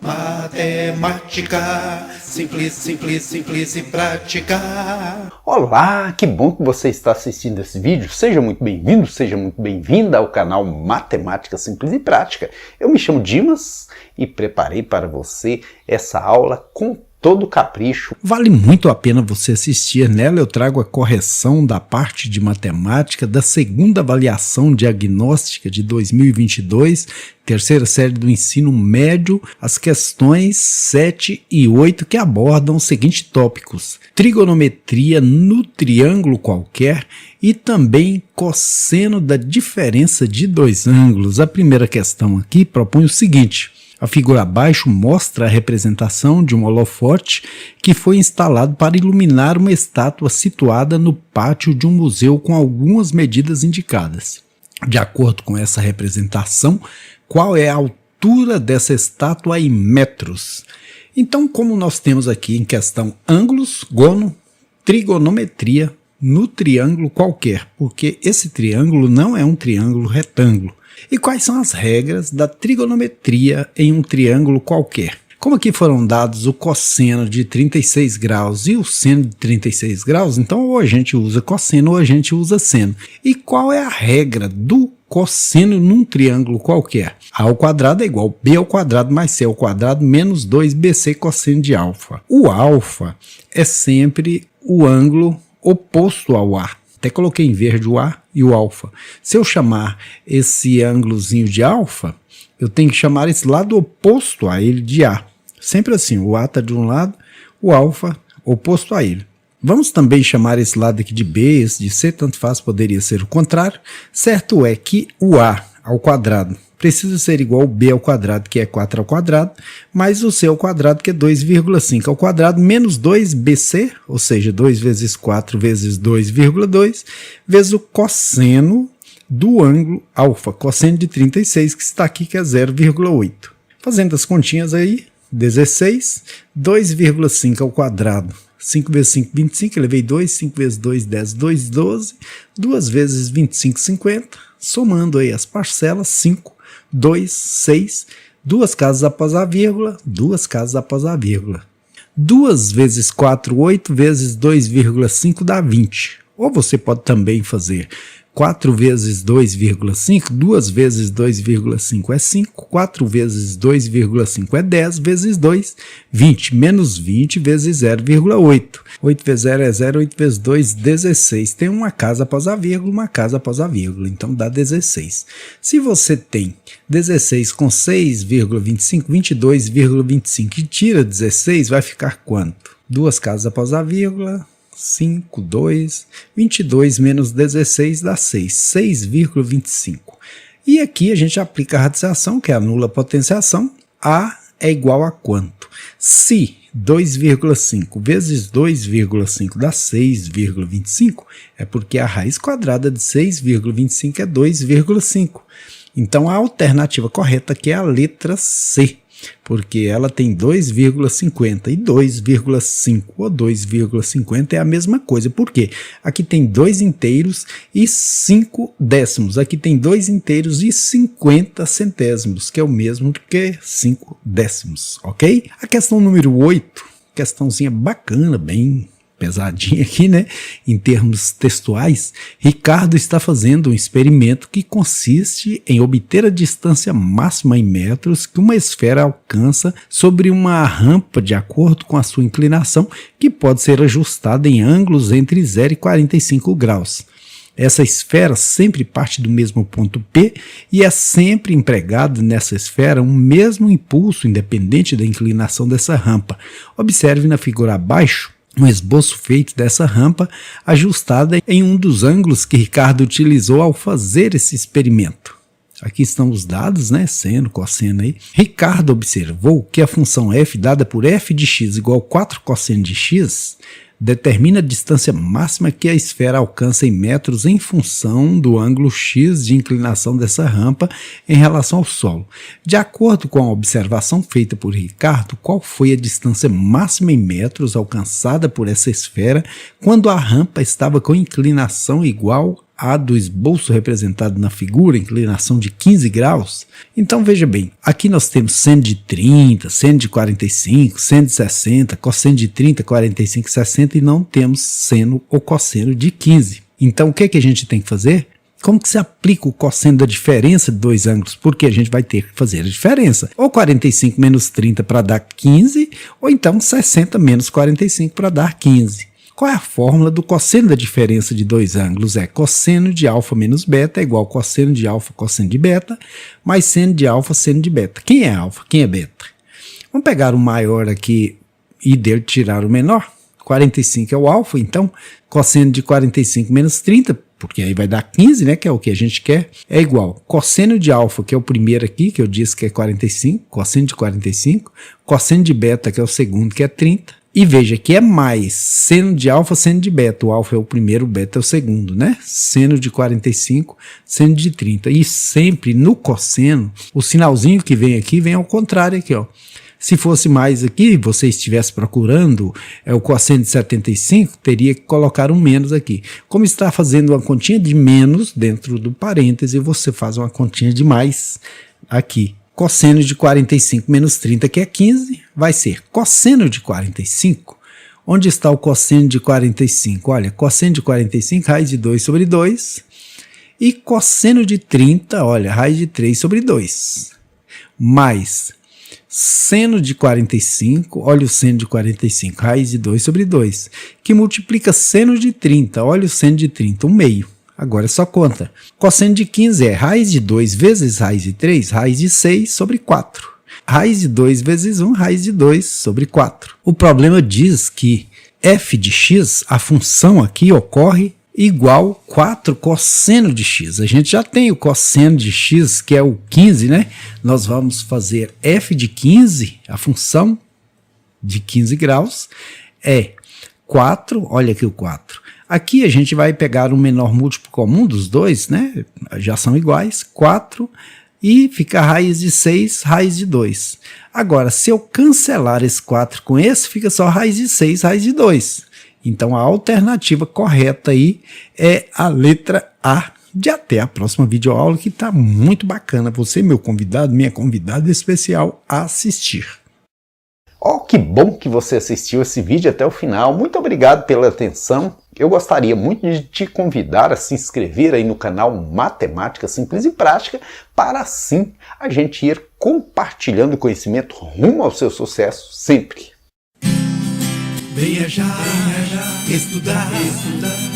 Matemática, simples, simples, simples e prática. Olá, que bom que você está assistindo esse vídeo. Seja muito bem-vindo, seja muito bem-vinda ao canal Matemática Simples e Prática. Eu me chamo Dimas e preparei para você essa aula com todo capricho. Vale muito a pena você assistir. Nela eu trago a correção da parte de matemática da segunda avaliação diagnóstica de 2022, terceira série do ensino médio, as questões 7 e 8 que abordam os seguintes tópicos: trigonometria no triângulo qualquer e também cosseno da diferença de dois ângulos. A primeira questão aqui propõe o seguinte: a figura abaixo mostra a representação de um holofote que foi instalado para iluminar uma estátua situada no pátio de um museu com algumas medidas indicadas. De acordo com essa representação, qual é a altura dessa estátua em metros? Então, como nós temos aqui em questão ângulos, gono, trigonometria no triângulo qualquer, porque esse triângulo não é um triângulo retângulo. E quais são as regras da trigonometria em um triângulo qualquer? Como aqui foram dados o cosseno de 36 graus e o seno de 36 graus, então ou a gente usa cosseno ou a gente usa seno. E qual é a regra do cosseno num triângulo qualquer? A ao quadrado é igual a b ao quadrado mais c ao quadrado menos 2bc cosseno de alfa. O alfa é sempre o ângulo oposto ao A. Até coloquei em verde o A e o alfa. Se eu chamar esse ângulozinho de alfa, eu tenho que chamar esse lado oposto a ele de A. Sempre assim, o A está de um lado, o alfa oposto a ele. Vamos também chamar esse lado aqui de B, esse de C, tanto faz, poderia ser o contrário. Certo é que o A ao quadrado precisa ser igual ao b ao quadrado, que é 4 ao quadrado, mais o c ao quadrado, que é 2,5 ao quadrado, menos 2bc, ou seja, 2 vezes 4 vezes 2,2, vezes o cosseno do ângulo alfa, cosseno de 36, que está aqui, que é 0,8. Fazendo as continhas aí, 16, 2,5 ao quadrado. 5 vezes 5, 25, elevei 2, 5 vezes 2, 10, 2, 12, 2 vezes 25, 50, somando aí as parcelas, 5, 2, 6, 2 casas após a vírgula, 2 casas após a vírgula. 2 vezes 4, 8, vezes 2,5 dá 20. Ou você pode também fazer 4 vezes 2,5, 2 vezes 2,5 é 5, 4 vezes 2,5 é 10, vezes 2, 20, menos 20 vezes 0,8. 8 vezes 0 é 0, 8 vezes 2, 16. Tem uma casa após a vírgula, uma casa após a vírgula, então dá 16. Se você tem 16 com 6,25, 22,25 e tira 16, vai ficar quanto? 2 casas após a vírgula, 5, 2, 22 menos 16 dá 6, 6,25. E aqui a gente aplica a radização, que é a nula potenciação. A é igual a quanto? Se 2,5 vezes 2,5 dá 6,25, é porque a raiz quadrada de 6,25 é 2,5. Então a alternativa correta aqui é a letra C, porque ela tem 2,50 e 2,5 ou 2,50 é a mesma coisa. Por quê? Aqui tem 2 inteiros e 5 décimos. Aqui tem 2 inteiros e 50 centésimos, que é o mesmo que 5 décimos, ok? A questão número 8, questãozinha bacana, bem pesadinha aqui, né? Em termos textuais, Ricardo está fazendo um experimento que consiste em obter a distância máxima em metros que uma esfera alcança sobre uma rampa de acordo com a sua inclinação, que pode ser ajustada em ângulos entre 0 e 45 graus. Essa esfera sempre parte do mesmo ponto P e é sempre empregado nessa esfera um mesmo impulso independente da inclinação dessa rampa. Observe na figura abaixo um esboço feito dessa rampa ajustada em um dos ângulos que Ricardo utilizou ao fazer esse experimento. Aqui estão os dados, né? Seno, cosseno aí. Ricardo observou que a função f dada por f de x igual a 4 cosseno de x determina a distância máxima que a esfera alcança em metros em função do ângulo x de inclinação dessa rampa em relação ao solo. De acordo com a observação feita por Ricardo, qual foi a distância máxima em metros alcançada por essa esfera quando a rampa estava com inclinação igual A do esboço representado na figura, inclinação de 15 graus. Então veja bem, aqui nós temos seno de 30, seno de 45, seno de 60, cosseno de 30, 45, 60 e não temos seno ou cosseno de 15. Então o que a gente tem que fazer? Como que se aplica o cosseno da diferença de dois ângulos? Porque a gente vai ter que fazer a diferença. Ou 45 menos 30 para dar 15, ou então 60 menos 45 para dar 15. Qual é a fórmula do cosseno da diferença de dois ângulos? É cosseno de alfa menos beta é igual a cosseno de alfa, cosseno de beta, mais seno de alfa, seno de beta. Quem é alfa? Quem é beta? Vamos pegar o maior aqui e dele tirar o menor. 45 é o alfa, então cosseno de 45 menos 30, porque aí vai dar 15, né, que é o que a gente quer, é igual cosseno de alfa, que é o primeiro aqui, que eu disse que é 45, cosseno de 45, cosseno de beta, que é o segundo, que é 30, e veja que é mais seno de alfa, seno de beta, o alfa é o primeiro, o beta é o segundo, né, seno de 45, seno de 30, e sempre no cosseno, o sinalzinho que vem aqui, vem ao contrário aqui, ó. Se fosse mais aqui, você estivesse procurando o cosseno de 75, teria que colocar um menos aqui. Como está fazendo uma continha de menos dentro do parêntese, você faz uma continha de mais aqui. Cosseno de 45 menos 30, que é 15, vai ser cosseno de 45. Onde está o cosseno de 45? Olha, cosseno de 45, raiz de 2 sobre 2. E cosseno de 30, olha, raiz de 3 sobre 2. Mais seno de 45, olha o seno de 45, raiz de 2 sobre 2, que multiplica seno de 30, olha o seno de 30, 1/2. Agora é só conta. Cosseno de 15 é raiz de 2 vezes raiz de 3, raiz de 6 sobre 4. Raiz de 2 vezes 1, raiz de 2 sobre 4. O problema diz que f de x, a função aqui ocorre igual 4 cosseno de x. A gente já tem o cosseno de x, que é o 15, né? Nós vamos fazer f de 15, a função de 15 graus, é 4, olha aqui o 4. Aqui a gente vai pegar o menor múltiplo comum dos dois, né? Já são iguais, 4, e fica raiz de 6, raiz de 2. Agora, se eu cancelar esse 4 com esse, fica só raiz de 6, raiz de 2. Então a alternativa correta aí é a letra A. De até a próxima videoaula, que está muito bacana. Você, meu convidado, minha convidada especial a assistir. Oh, que bom que você assistiu esse vídeo até o final. Muito obrigado pela atenção. Eu gostaria muito de te convidar a se inscrever aí no canal Matemática Simples e Prática, para assim a gente ir compartilhando conhecimento rumo ao seu sucesso sempre. Venha já, estudar,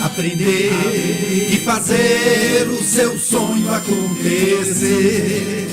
aprender e fazer o seu sonho acontecer.